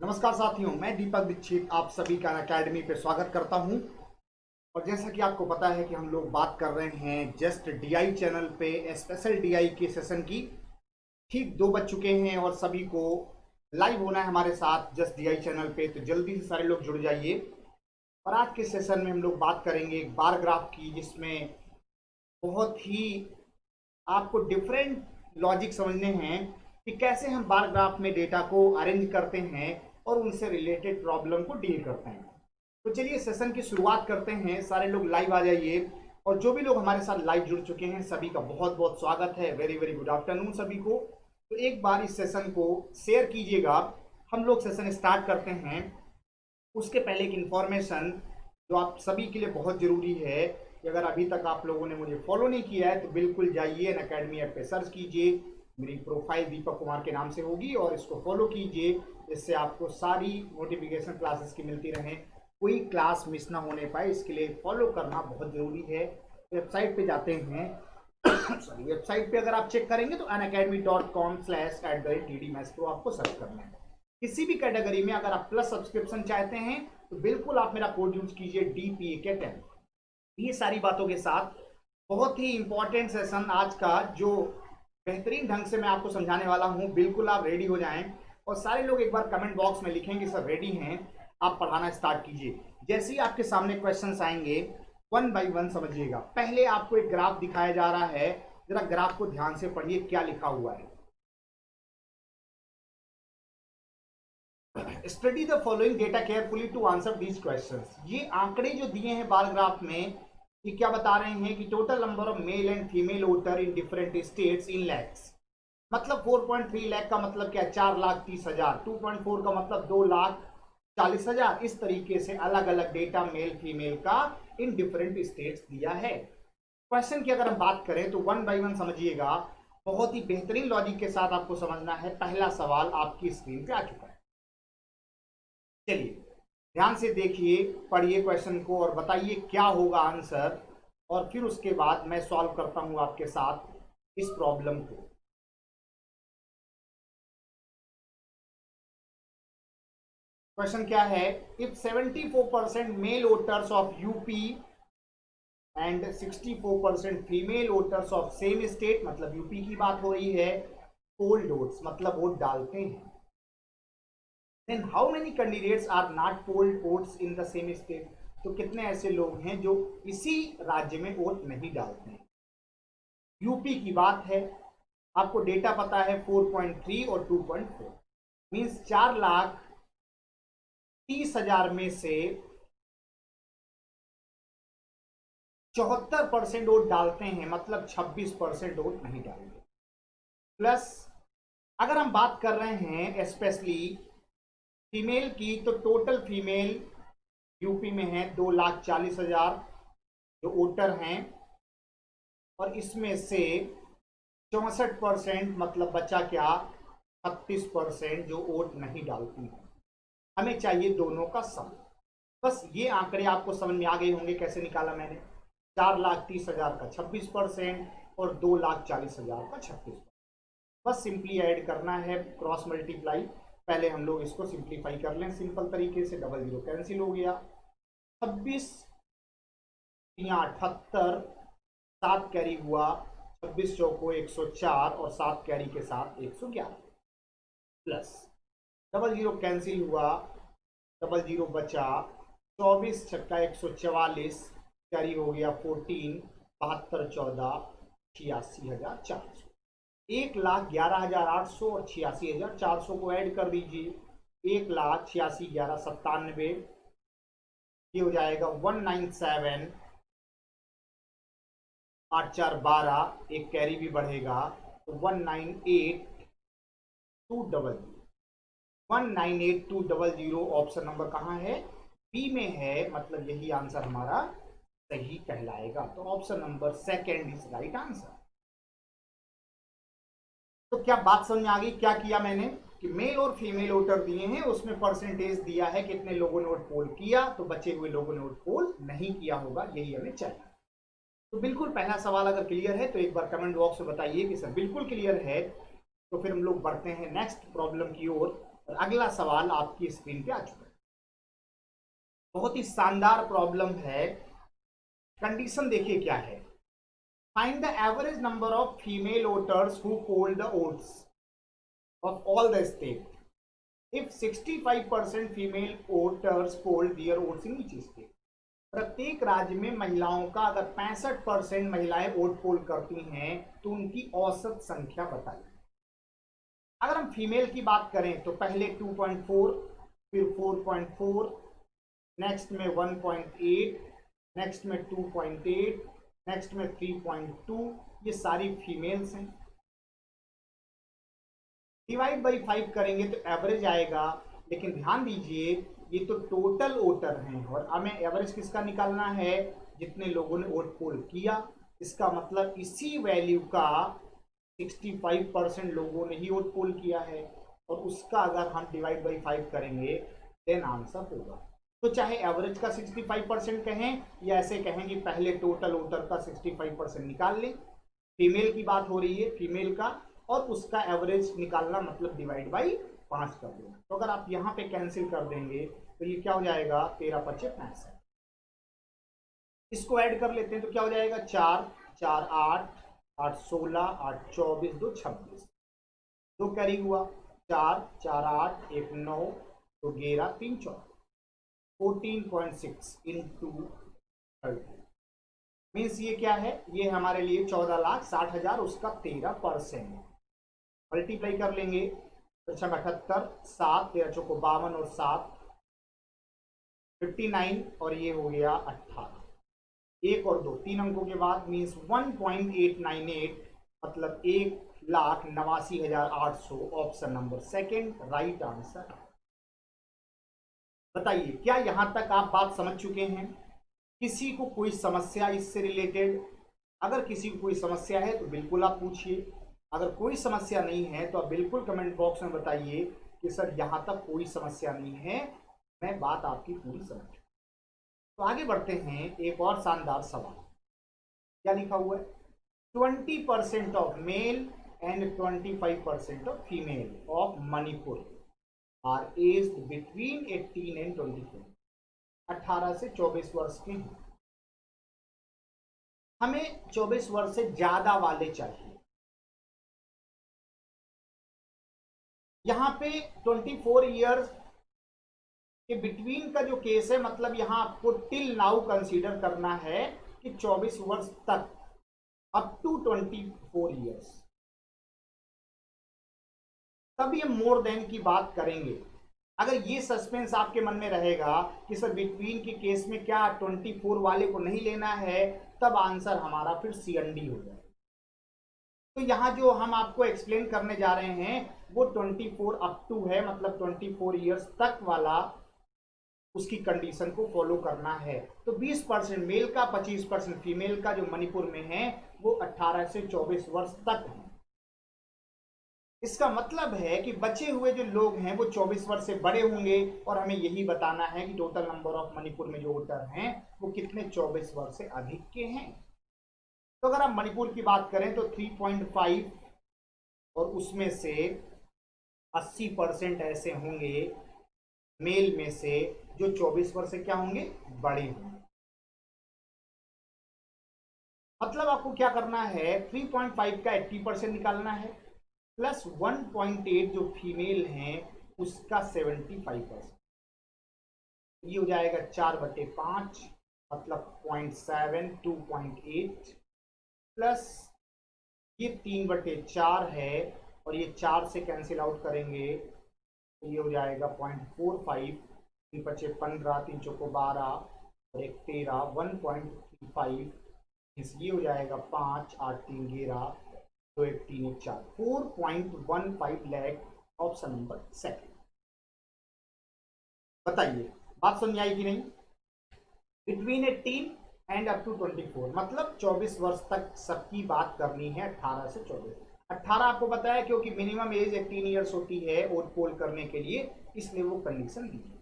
नमस्कार साथियों, मैं दीपक दीक्षित आप सभी का अकेडमी पे स्वागत करता हूं। और जैसा कि आपको पता है कि हम लोग बात कर रहे हैं जस्ट डीआई चैनल पे स्पेशल डीआई के सेशन की। ठीक 2 बज चुके हैं और सभी को लाइव होना है हमारे साथ जस्ट डीआई चैनल पे, तो जल्दी से सारे लोग जुड़ जाइए। और आज के सेशन में हम लोग बात करेंगे एक बार ग्राफ की, जिसमें बहुत ही आपको डिफरेंट लॉजिक समझने हैं कि कैसे हम बार ग्राफ में डेटा को अरेंज करते हैं और उनसे रिलेटेड प्रॉब्लम को डील करते हैं। तो चलिए सेशन की शुरुआत करते हैं। सारे लोग लाइव आ जाइए और जो भी लोग हमारे साथ लाइव जुड़ चुके हैं सभी का बहुत बहुत स्वागत है। वेरी वेरी गुड आफ्टरनून सभी को। तो एक बार इस सेशन को शेयर कीजिएगा। हम लोग सेशन स्टार्ट करते हैं। उसके पहले एक इन्फॉर्मेशन जो आप सभी के लिए बहुत ज़रूरी है कि अगर अभी तक आप लोगों ने मुझे फॉलो नहीं किया है तो बिल्कुल जाइए अनअकैडमी ऐप पे सर्च कीजिए। मेरी प्रोफाइल दीपक कुमार के नाम से होगी और इसको फॉलो कीजिए, जिससे आपको सारी नोटिफिकेशन क्लासेस की मिलती रहें, कोई क्लास मिस ना होने पाए। इसके लिए फॉलो करना बहुत ज़रूरी है। वेबसाइट पे जाते हैं सॉरी, वेबसाइट पे अगर आप चेक करेंगे तो unacademy.com/@ddmathspro आपको सर्च करना है। किसी भी कैटेगरी में अगर आप प्लस सब्सक्रिप्शन चाहते हैं तो बिल्कुल आप मेरा कोड यूज कीजिए DPAK10। ये सारी बातों के साथ बहुत ही इंपॉर्टेंट सेशन आज का, जो बेहतरीन ढंग से मैं आपको समझाने वाला हूं। बिल्कुल आप रेडी हो जाएं और सारे लोग एक बार कमेंट बॉक्स में लिखेंगे सर रेडी हैं, आप पढ़ाना स्टार्ट कीजिए। जैसे ही आपके सामने क्वेश्चंस आएंगे वन बाय वन समझिएगा। पहले आपको एक ग्राफ दिखाया जा रहा है, जरा ग्राफ को ध्यान से पढ़िए क्या लिखा हुआ है। Study the following data carefully to answer these questions. ये आंकड़े जो दिए हैं बार ग्राफ में, ये क्या बता रहे हैं कि total number of male and female voter in different states in lakhs. मतलब 4.3 लाख का मतलब क्या, 4,30,000। 2.4 का मतलब 2,40,000। इस तरीके से अलग अलग डेटा मेल फीमेल का इन डिफरेंट स्टेट्स दिया है। क्वेश्चन की अगर हम बात करें तो वन बाय वन समझिएगा। बहुत ही बेहतरीन लॉजिक के साथ आपको समझना है। पहला सवाल आपकी स्क्रीन पे आ चुका है। चलिए ध्यान से देखिए, पढ़िए क्वेश्चन को और बताइए क्या होगा आंसर, और फिर उसके बाद मैं सॉल्व करता हूं आपके साथ इस प्रॉब्लम को। क्वेश्चन क्या है, if 74% male voters of UP and 64% female voters of same state, मतलब यूपी की बात हो रही है, पोल वोट्स मतलब वोट डालते हैं, then how many candidates are not polled votes in the same state। तो कितने ऐसे लोग हैं जो इसी राज्य में वोट नहीं डालते हैं। यूपी की बात है, आपको डेटा पता है 4.3 और 2.4, मीन्स 4,30,000 में से 74% वोट डालते हैं, मतलब 26% वोट नहीं डालेंगे। प्लस अगर हम बात कर रहे हैं स्पेशली फीमेल की, तो टोटल फीमेल यूपी में है 2,40,000 जो वोटर हैं, और इसमें से 64% मतलब बचा क्या, 36% जो वोट नहीं डालती हैं। हमें चाहिए दोनों का सम। बस ये आंकड़े आपको समझ में आ गए होंगे कैसे निकाला मैंने। 4,30,000 का 26% और 2,40,000 का 36%। बस सिंपली ऐड करना है, क्रॉस मल्टीप्लाई। पहले हम लोग इसको सिंप्लीफाई कर लें सिंपल तरीके से। डबल जीरो कैंसिल हो गया, 26 या 78, 7 कैरी हुआ, 26 चौको 104 और 7 कैरी के साथ 111, प्लस डबल जीरो कैंसिल हुआ, डबल जीरो बचा, 24 छक्का 144, कैरी हो गया 14, 72 14, 86,400। 1,11,800 और 86,400 को ऐड कर दीजिए। 1,86,11,97, ये हो जाएगा 197, 8 4 12, एक कैरी भी बढ़ेगा तो 198,200। ऑप्शन नंबर कहाँ है, बी में है, मतलब यही आंसर हमारा सही कहलाएगा। तो option number second is right answer. तो क्या बात समझ में आ गई, क्या किया मैंने कि मेल और फीमेल वोटर दिए हैं, उसमें परसेंटेज दिया है कितने लोगों ने वोट पोल किया, तो बचे हुए लोगों ने वोट पोल नहीं किया होगा, यही हमें चाहिए। तो बिल्कुल पहला सवाल अगर क्लियर है तो एक बार कमेंट बॉक्स में बताइए कि सर बिल्कुल क्लियर है। तो फिर हम लोग बढ़ते हैं नेक्स्ट प्रॉब्लम की ओर। और अगला सवाल आपकी स्क्रीन पे आ चुका है। बहुत ही शानदार प्रॉब्लम है। कंडीशन देखिए क्या है। Find the average number of female voters who poll the votes of all the state if 65% female voters poll their votes in each state. प्रत्येक राज्य में महिलाओं का अगर 65% महिलाएं वोट पोल करती हैं तो उनकी औसत संख्या बताइए। अगर हम फीमेल की बात करें तो पहले 2.4, फिर 4.4, नेक्स्ट में 1.8, नेक्स्ट में 2.8, नेक्स्ट में 3.2, ये सारी फीमेल्स हैं। डिवाइड बाई 5 करेंगे तो एवरेज आएगा, लेकिन ध्यान दीजिए ये तो टोटल वोटर हैं और हमें एवरेज किसका निकालना है, जितने लोगों ने वोट पोल किया। इसका मतलब इसी वैल्यू का 65% लोगों ने ही वोट पोल किया है और उसका अगर हम डिवाइड बाई 5 करेंगे देन आंसर होगा। तो चाहे एवरेज का 65% कहें या ऐसे कहें कि पहले टोटल वोटर का 65% निकाल लें। फीमेल की बात हो रही है, फीमेल का, और उसका एवरेज निकालना मतलब डिवाइड बाई 5 कर देना। तो अगर आप यहां पे कैंसिल कर देंगे तो ये क्या हो जाएगा, 13 × 5 = 65। इसको ऐड कर लेते हैं तो क्या हो जाएगा, 4 4 8 8 16 8 24 2 26, 2 कैरी हुआ, 4 4 8 1 9 2 11 3 14, 14.6 इंटू 30 मीन्स ये क्या है, ये हमारे लिए 14,60,000, उसका 13%। मल्टीप्लाई कर लेंगे तो 78, 7 13 चौको 52 और 7 59 और ये हो गया 18। 1 और 2 3 अंकों के बाद मीन्स 1.898 मतलब 1,89,800। Option number second right answer. बताइए क्या यहां तक आप बात समझ चुके हैं? किसी को कोई समस्या इससे रिलेटेड? अगर किसी को कोई समस्या है तो बिल्कुल आप पूछिए, अगर कोई समस्या नहीं है तो आप बिल्कुल कमेंट बॉक्स में बताइए कि सर यहां तक कोई समस्या नहीं है, मैं बात आपकी पूरी समझ। तो आगे बढ़ते हैं, एक और शानदार सवाल। क्या लिखा हुआ है, 20% of male and 25% of female of Manipur are aged between 18 and 24। 18 से 24 वर्ष के हैं। हमें 24 वर्ष से ज्यादा वाले चाहिए। यहां पे 24 ईयर्स के बिटवीन का जो केस है, मतलब यहां आपको टिल नाउ कंसीडर करना है कि 24 वर्ष तक, अप टू 24 ईयर्स, तब ये मोर देन की बात करेंगे। अगर ये सस्पेंस आपके मन में रहेगा कि सर बिटवीन के केस में क्या 24 वाले को नहीं लेना है, तब आंसर हमारा फिर CND हो जाए। तो यहां जो हम आपको एक्सप्लेन करने जा रहे हैं वो 24 अप टू है, मतलब 24 ईयर्स तक वाला उसकी कंडीशन को फॉलो करना है। तो 20% मेल का, 25% फीमेल का जो मणिपुर में है वो 18 से 24 वर्ष तक है। इसका मतलब है कि बचे हुए जो लोग हैं वो 24 वर्ष से बड़े होंगे और हमें यही बताना है कि टोटल नंबर ऑफ मणिपुर में जो वोटर हैं वो कितने 24 वर्ष से अधिक के हैं। तो अगर आप मणिपुर की बात करें तो 3.5 और उसमें से 80% ऐसे होंगे मेल में से जो 24 वर्ष से क्या होंगे, बड़े होंगे। मतलब आपको क्या करना है, 3.5 का 80% निकालना है प्लस 1.8 जो फीमेल हैं उसका 75%। ये हो जाएगा 4/5 मतलब 0.7 2.8 प्लस ये 3/4 है और ये 4 से कैंसिल आउट करेंगे तो ये हो जाएगा 0.45, 3 × 5 15, 3 चौको 12 और 1 13, 1.35, ये हो जाएगा 5 8 3 11 2 1 3 1 4, 4.15 लाख। Option number second. बताइए बात समझ आई कि नहीं? बिटवीन 18 एंड अप टू 24 मतलब 24 वर्ष तक सबकी बात करनी है। 18 से 24, 18 आपको पता है क्योंकि मिनिमम एज 18 ईयर्स होती है वोट पोल करने के लिए, इसलिए वो कंडीशन दी है।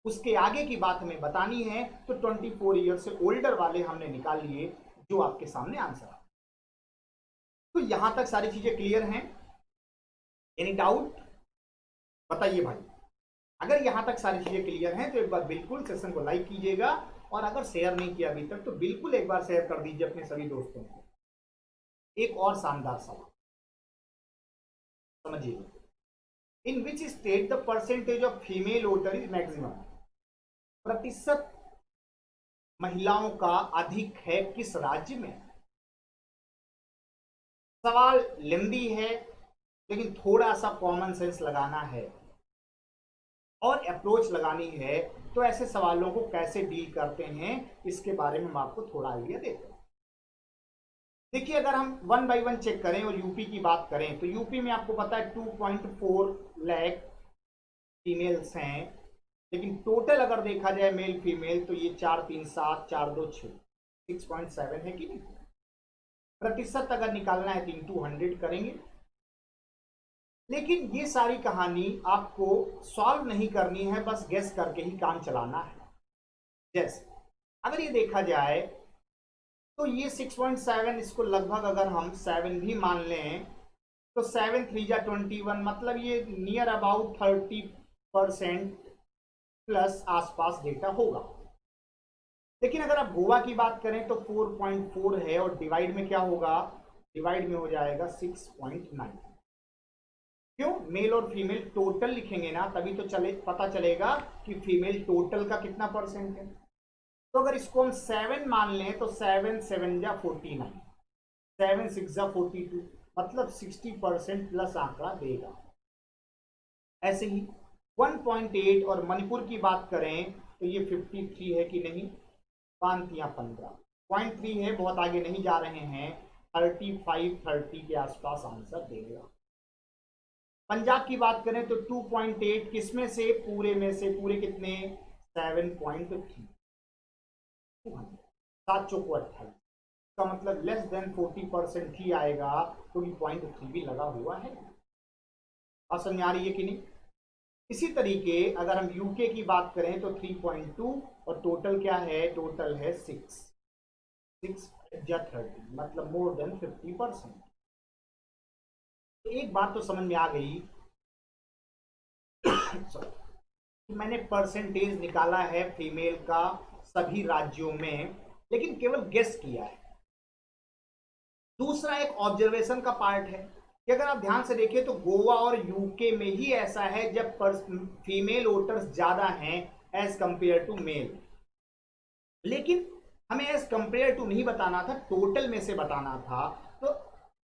उसके आगे की बात हमें बतानी है तो 24 ईयर से ओल्डर वाले हमने निकाल लिए जो आपके सामने आंसर आ। तो यहां तक सारी चीजें क्लियर हैं? Any doubt? बताइए भाई, अगर यहां तक सारी चीजें क्लियर हैं तो एक बार बिल्कुल सेशन को लाइक कीजिएगा, और अगर शेयर नहीं किया अभी तक तो बिल्कुल एक बार शेयर कर दीजिए अपने सभी दोस्तों को। एक और शानदार सवाल समझिए, in which state the percentage of female voter is maximum, प्रतिशत महिलाओं का अधिक है किस राज्य में। सवाल लंबी है, लेकिन थोड़ा सा कॉमन सेंस लगाना है और अप्रोच लगानी है, तो ऐसे सवालों को कैसे डील करते हैं इसके बारे में हम आपको थोड़ा आइडिया देते हैं। देखिए, अगर हम वन बाय वन चेक करें और यूपी की बात करें तो यूपी में आपको पता है 2.4 लाख फीमेल्स हैं, लेकिन टोटल अगर देखा जाए मेल फीमेल तो ये 437 426 6.7 है कि नहीं। प्रतिशत अगर निकालना है तो इंटू 100 करेंगे। लेकिन ये सारी कहानी आपको सॉल्व नहीं करनी है, बस गेस करके ही काम चलाना है। जैसे अगर ये देखा जाए तो ये 6.7, इसको लगभग अगर हम 7 भी मान लें तो 7 3 जा 21, मतलब ये नियर अबाउट 30% प्लस आसपास डेटा होगा। लेकिन अगर आप गोवा की बात करें तो 4.4 है, और डिवाइड में क्या होगा, डिवाइड में हो जाएगा 6.9। क्यों, मेल और फीमेल टोटल लिखेंगे ना, तभी तो चले पता चलेगा कि फीमेल टोटल का कितना परसेंट है। तो अगर इसको हम 7 मान लें तो 7 7 जा 49, 7 6 जा 42, मतलब 60% प्लस आंकड़ा देगा। ऐसे ही 1.8 और मणिपुर की बात करें तो ये 53 है कि नहीं, 15.3 है, बहुत आगे नहीं जा रहे हैं, 35 30 के आसपास आंसर देगा। पंजाब की बात करें तो 2.8, किसमें से, पूरे में से, पूरे कितने, 7.3, 7 चौको 28, का मतलब लेस देन 40% ही आएगा, क्योंकि 0.3 भी लगा हुआ है। बात समझ आ रही है कि नहीं। इसी तरीके अगर हम यूके की बात करें तो 3.2, और टोटल क्या है, टोटल है 6 या 30, मतलब मोर देन 50%। तो एक बात तो समझ में आ गई कि मैंने परसेंटेज निकाला है फीमेल का सभी राज्यों में, लेकिन केवल गेस किया है। दूसरा एक ऑब्जर्वेशन का पार्ट है कि अगर आप ध्यान से देखें तो गोवा और यूके में ही ऐसा है जब फीमेल वोटर्स ज्यादा हैं एज कंपेयर टू मेल। लेकिन हमें एज कंपेयर टू नहीं बताना था, टोटल में से बताना था। तो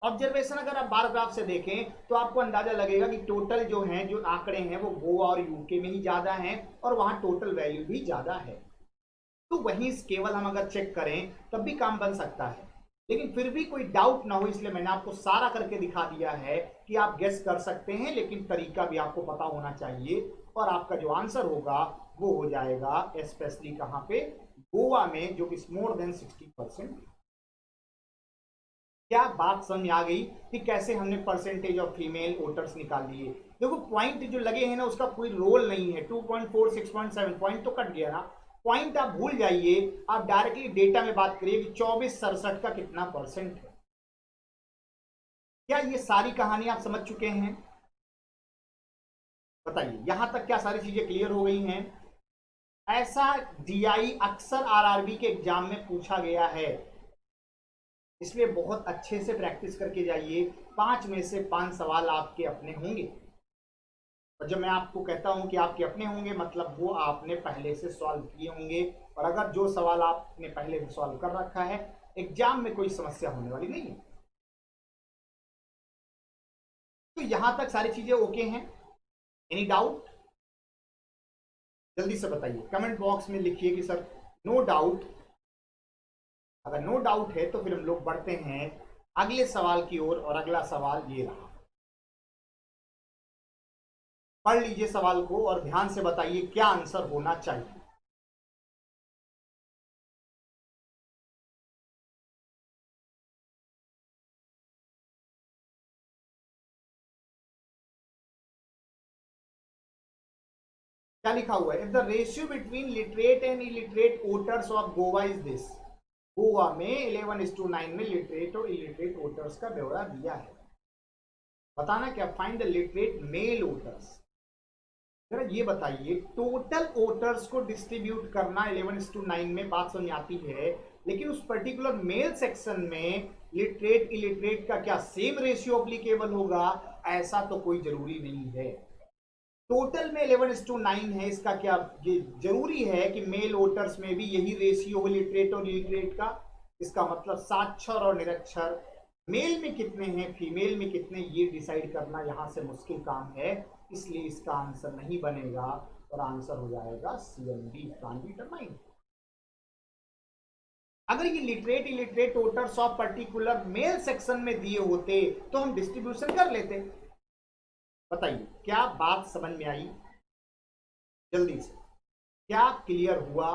ऑब्जर्वेशन अगर आप बार ग्राफ से देखें तो आपको अंदाजा लगेगा कि टोटल जो है, जो आंकड़े हैं वो गोवा और यूके में ही ज्यादा हैं, और वहां टोटल वैल्यू भी ज्यादा है। तो वहीं केवल हम अगर चेक करें तब भी काम बन सकता है, लेकिन फिर भी कोई डाउट ना हो इसलिए मैंने आपको सारा करके दिखा दिया है कि आप गेस कर सकते हैं, लेकिन तरीका भी आपको पता होना चाहिए, और आपका जो आंसर होगा वो हो जाएगा स्पेशली कहां पे, गोवा में, जो कि मोर देन 60%। क्या बात समझ आ गई कि कैसे हमने परसेंटेज ऑफ फीमेल वोटर्स निकाल लिए। देखो पॉइंट जो लगे हैं ना, उसका कोई रोल नहीं है। 2.4 6.7 पॉइंट तो कट गया ना, पॉइंट आप भूल जाइए, आप डायरेक्टली डेटा में बात करिए कि 24 67 का कितना परसेंट है। क्या ये सारी कहानी आप समझ चुके हैं, बताइए। यहां तक क्या सारी चीजें क्लियर हो गई हैं। ऐसा डीआई अक्सर आरआरबी के एग्जाम में पूछा गया है, इसलिए बहुत अच्छे से प्रैक्टिस करके जाइए। 5 में से 5 सवाल आपके अपने होंगे, और जब मैं आपको कहता हूं कि आपके अपने होंगे, मतलब वो आपने पहले से सॉल्व किए होंगे, और अगर जो सवाल आपने पहले से सॉल्व कर रखा है, एग्जाम में कोई समस्या होने वाली नहीं है। तो यहां तक सारी चीजें ओके हैं, एनी डाउट जल्दी से बताइए, कमेंट बॉक्स में लिखिए कि सर नो डाउट। अगर नो डाउट है तो फिर हम लोग बढ़ते हैं अगले सवाल की ओर, और अगला सवाल ये रहा। पढ़ लीजिए सवाल को और ध्यान से बताइए क्या आंसर होना चाहिए। क्या लिखा हुआ है, if the ratio between literate and illiterate voters of Goa is this. Goa में 11:9 में लिटरेट और इलिटरेट वोटर्स का ब्यौरा दिया है। बताना क्या, find the literate male voters. जरा ये बताइए, टोटल वोटर्स को डिस्ट्रीब्यूट करना 11:9 में बात समझ आती है, लेकिन उस पर्टिकुलर मेल सेक्शन में लिटरेट इलिटरेट का क्या सेम रेशियो अप्लीकेबल होगा? ऐसा तो कोई जरूरी नहीं है। टोटल में 11:9 है, इसका क्या ये जरूरी है कि मेल वोटर्स में भी यही रेशियो हो लिटरेट और इलिटरेट का? इसका मतलब साक्षर और निरक्षर मेल में कितने हैं, फीमेल में कितने, ये डिसाइड करना यहां से मुश्किल काम है। इसलिए इसका आंसर नहीं बनेगा और आंसर हो जाएगा CMD, कान बी डिटरमाइंड। अगर ये literate illiterate voters of particular male section में दिए होते तो हम डिस्ट्रीब्यूशन कर लेते। बताइए क्या बात समझ में आई? जल्दी से क्या क्लियर हुआ?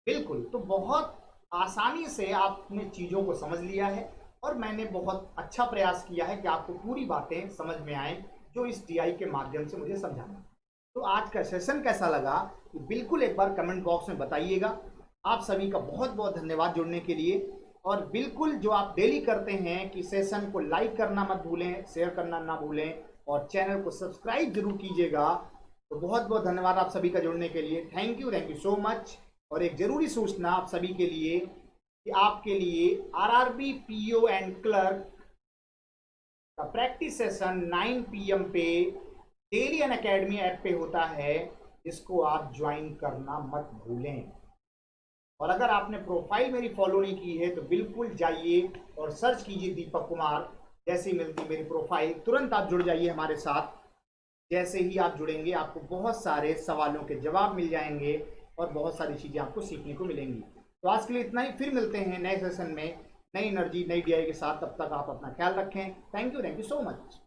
बिल्कुल, तो बहुत आसानी से आपने चीजों को समझ लिया है और मैंने बहुत अच्छा प्रयास किया है कि आपको पूरी बातें समझ में आए जो इस DI के माध्यम से मुझे समझाना। तो आज का सेशन कैसा लगा कि बिल्कुल एक बार कमेंट बॉक्स में बताइएगा। आप सभी का बहुत बहुत धन्यवाद जुड़ने के लिए। और बिल्कुल जो आप डेली करते हैं कि सेशन को लाइक करना मत भूलें, शेयर करना ना भूलें और चैनल को सब्सक्राइब जरूर कीजिएगा। तो बहुत बहुत धन्यवाद आप सभी का जुड़ने के लिए। Thank you so much. और एक जरूरी सूचना आप सभी के लिए कि आपके लिए RRB PO एंड क्लर्क का प्रैक्टिस सेशन 9 PM पे डेली अनअकैडमी ऐप पे होता है, जिसको आप ज्वाइन करना मत भूलें। और अगर आपने प्रोफाइल मेरी फॉलो नहीं की है तो बिल्कुल जाइए और सर्च कीजिए दीपक कुमार। जैसे ही मिलती मेरी प्रोफाइल तुरंत आप जुड़ जाइए हमारे साथ। जैसे ही आप जुड़ेंगे आपको बहुत सारे सवालों के जवाब मिल जाएंगे और बहुत सारी चीज़ें आपको सीखने को मिलेंगी। तो आज के लिए इतना ही, फिर मिलते हैं नए सेशन में नई एनर्जी नई DI के साथ। तब तक आप अपना ख्याल रखें। Thank you so much.